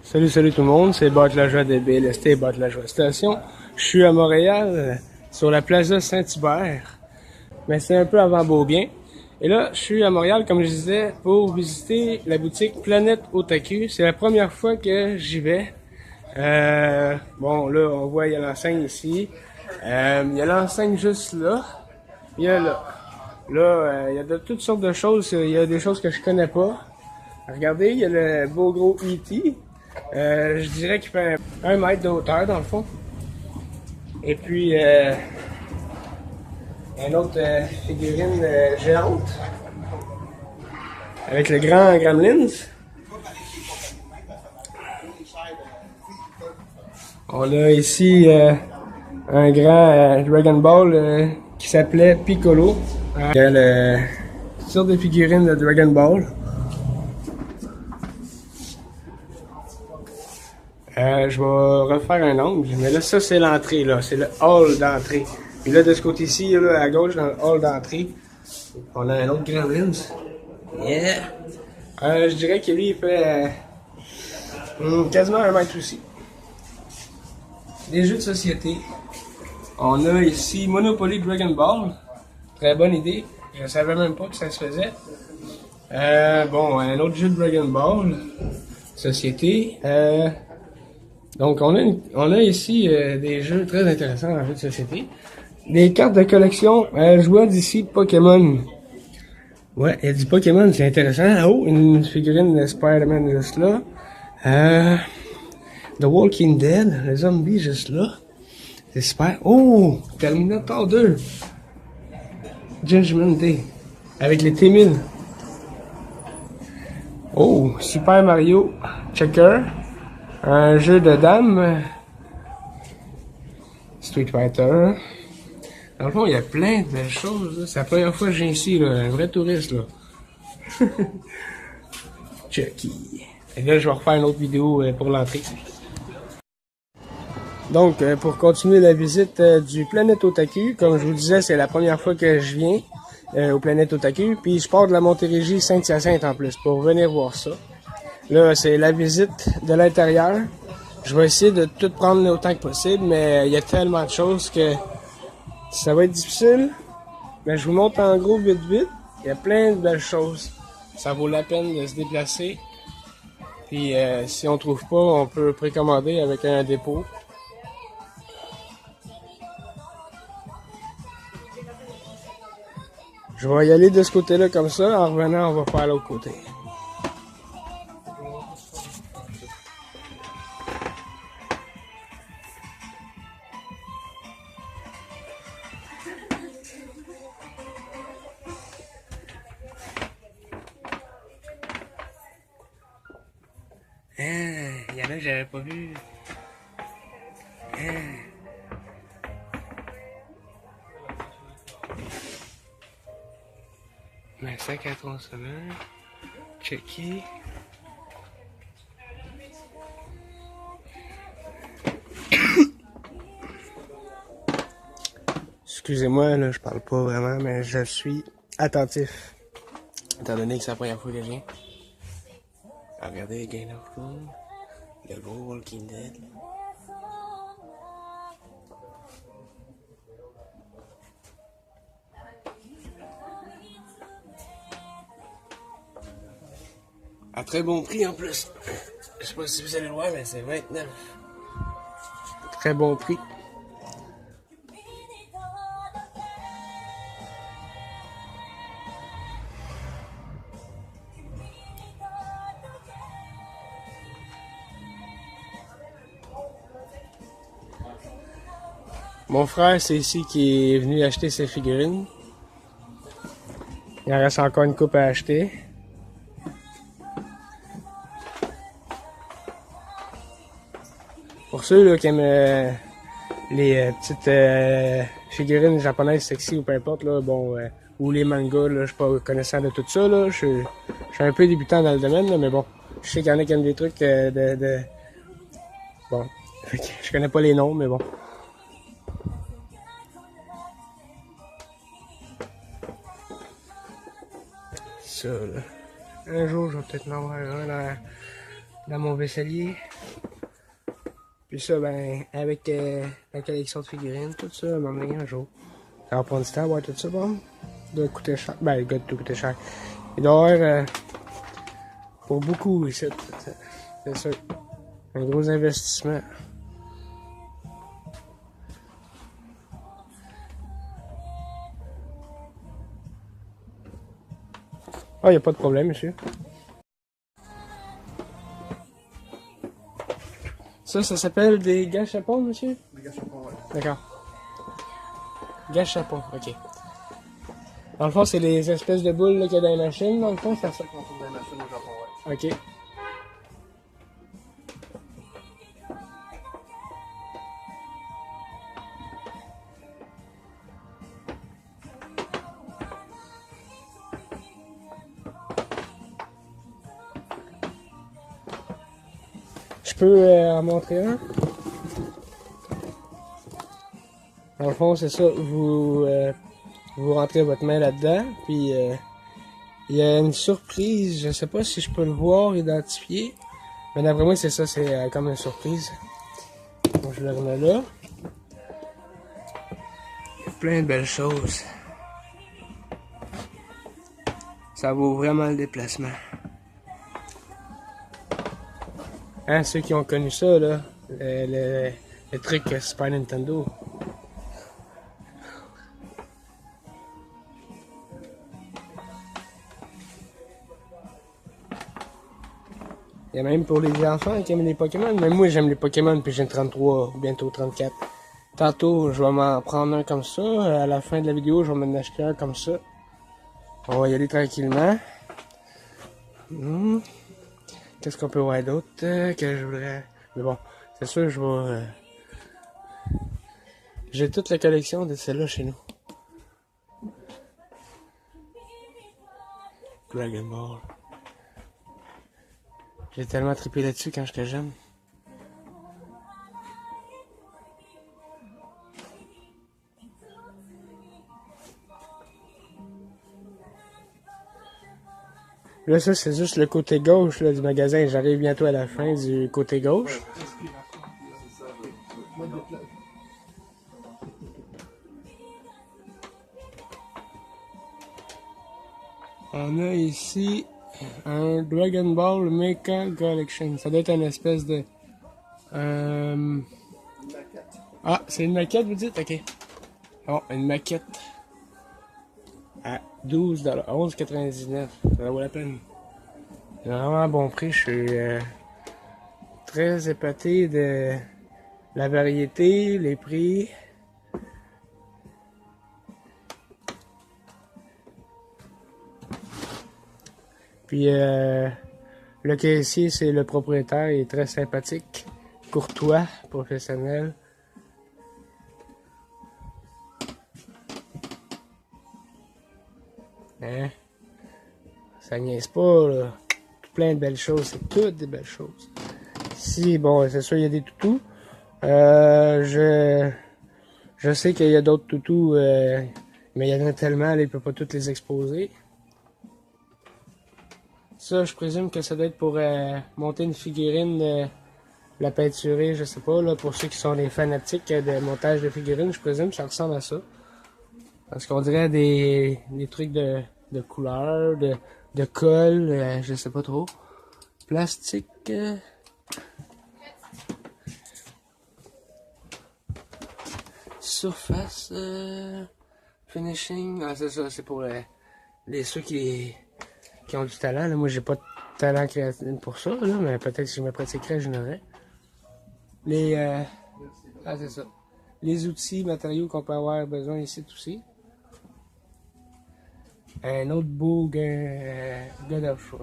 Salut tout le monde, c'est Bart Lajoie de BLST, Bart Lajoie Station. Je suis à Montréal, sur la Plaza Saint-Hubert, mais c'est un peu avant Beaubien. Et là, je suis à Montréal, comme je disais, pour visiter la boutique Planète Otaku. C'est la première fois que j'y vais. Bon, là, on voit, il y a l'enseigne ici. Il y a l'enseigne juste là. Il y a là. Là, il y a de toutes sortes de choses. Il y a des choses que je connais pas. Regardez, il y a le beau gros E.T. Je dirais qu'il fait 1 mètre de hauteur dans le fond. Et puis une autre figurine géante avec le grand Gremlins. On a ici un grand Dragon Ball qui s'appelait Piccolo. Il y a toutes sortes de figurines de Dragon Ball. Je vais refaire un angle, mais là, ça, c'est l'entrée, là. C'est le hall d'entrée. Puis là, de ce côté-ci, là, à gauche, dans le hall d'entrée, on a un autre Gremlins. Yeah! Je dirais que lui, il fait quasiment 1 mètre aussi. Des jeux de société. On a ici Monopoly Dragon Ball. Très bonne idée. Je savais même pas que ça se faisait. Bon, un autre jeu de Dragon Ball. Société. Donc, on a ici des jeux très intéressants en jeu de société. Des cartes de collection. Je vois d'ici Pokémon. Ouais, il y a du Pokémon, c'est intéressant. Oh, une figurine de Spider-Man juste là. The Walking Dead, le zombie juste là. C'est super. Oh, Terminator 2. Judgment Day. Avec les T-1000. Oh, Super Mario Checker. Un jeu de dames. Street Fighter. Dans le fond, il y a plein de belles choses. C'est la première fois que je viens ici, là. Un vrai touriste, là. Chucky. Et là, je vais refaire une autre vidéo pour l'entrée. Donc, pour continuer la visite du Planète Otaku, comme je vous disais, c'est la première fois que je viens au Planète Otaku. Puis je pars de la Montérégie Saint-Hyacinthe en plus pour venir voir ça. Là, c'est la visite de l'intérieur. Je vais essayer de tout prendre autant que possible, mais il y a tellement de choses que ça va être difficile. Mais je vous montre en gros vite. Il y a plein de belles choses. Ça vaut la peine de se déplacer. Puis si on trouve pas, on peut précommander avec un dépôt. Je vais y aller de ce côté-là comme ça. En revenant, on va faire l'autre côté. Il y en a que j'avais pas vu. Un sac à tronçonneur. Chucky. Excusez-moi, là, je parle pas vraiment, mais je suis attentif. Étant donné que c'est la première fois que je viens. Regardez Game of Thrones, le gros Walking Dead. À très bon prix en plus. Je sais pas si vous allez le voir, mais c'est 29. Très bon prix. Mon frère, c'est ici qui est venu acheter ses figurines. Il en reste encore une coupe à acheter. Pour ceux là, qui aiment les petites figurines japonaises sexy ou peu importe, là, bon, ou les mangas, là, je suis pas connaissant de tout ça. Là, je suis un peu débutant dans le domaine, là, mais bon, je sais qu'il y en a qui aiment des trucs Bon, je connais pas les noms, mais bon. Ça, là. Un jour, je vais peut-être en avoir un dans mon vaisselier. Puis ça, ben, avec la collection de figurines, tout ça, à un moment donné, un jour. Ça va prendre du temps à voir tout ça, bon. Il doit coûter cher. Ben, il doit tout coûter cher. Il doit y avoir pour beaucoup ici, c'est sûr. Un gros investissement. Ah, il n'y a pas de problème, monsieur. Ça s'appelle des gâchapons, monsieur? Des gâchapons, ouais. D'accord. Gâchapons, ok. Dans le fond, c'est les espèces de boules qu'il y a dans les machines, dans le fond, c'est ça. C'est ça qu'on trouve dans les machines au Japon, ouais. Ok. Je peux en montrer un? Dans le fond, c'est ça. Vous rentrez votre main là-dedans, puis il y a une surprise. Je sais pas si je peux le voir, identifier. Mais d'après moi, c'est ça, c'est comme une surprise. Donc, je le remets là. Il y a plein de belles choses. Ça vaut vraiment le déplacement. Hein, ceux qui ont connu ça, là, le truc Super Nintendo. Il y a même pour les enfants qui aiment les Pokémon. Même moi, j'aime les Pokémon, puis j'ai 33, bientôt 34. Tantôt, je vais m'en prendre un comme ça. À la fin de la vidéo, je vais m'en acheter un comme ça. On va y aller tranquillement. Qu'est-ce qu'on peut voir d'autre que je voudrais... Mais bon, c'est sûr, je vais... J'ai toute la collection de celle-là chez nous. Dragon Ball. J'ai tellement trippé là-dessus quand j'étais jeune. Là, ça, c'est juste le côté gauche là, du magasin. J'arrive bientôt à la fin du côté gauche. On a ici un Dragon Ball Mecha Collection. Ça doit être une espèce de... Ah, c'est une maquette, vous dites? Ok. Bon, une maquette à 12$, 11,99$. Ça vaut la peine. C'est vraiment un bon prix. Je suis très épaté de la variété, les prix. Puis le caissier, c'est le propriétaire, il est très sympathique, courtois, professionnel. Hein? Ça niaise pas, là. Plein de belles choses, c'est toutes des belles choses. Ici, bon, c'est sûr, il y a des toutous. Je sais qu'il y a d'autres toutous, mais il y en a tellement, là, il peut pas tous les exposer. Ça, je présume que ça doit être pour monter une figurine, la peinturer, je sais pas, là, pour ceux qui sont des fanatiques de montage de figurines, je présume que ça ressemble à ça. Parce qu'on dirait des trucs de couleur, de colle, je sais pas trop. Plastique. Surface. Finishing. Ah, c'est ça, c'est pour ceux qui ont du talent. Là. Moi, j'ai pas de talent créatif pour ça, là, mais peut-être que si je me pratiquerais, j'en aurais. Ah, c'est ça. Les outils, matériaux qu'on peut avoir besoin ici aussi. Un autre beau God of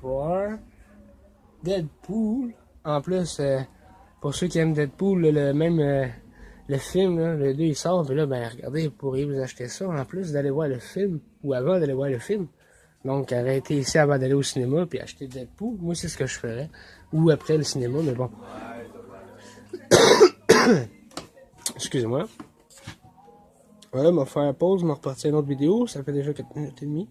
War. Deadpool. En plus, pour ceux qui aiment Deadpool, le film, là, le 2 il sort, puis là, ben regardez, vous pourriez vous acheter ça en plus d'aller voir le film, ou avant d'aller voir le film. Donc, arrêtez ici avant d'aller au cinéma, puis acheter Deadpool. Moi, c'est ce que je ferais. Ou après le cinéma, mais bon. Excusez-moi. Voilà, on va faire pause, on va repartir une autre vidéo. Ça fait déjà 4 minutes et demie.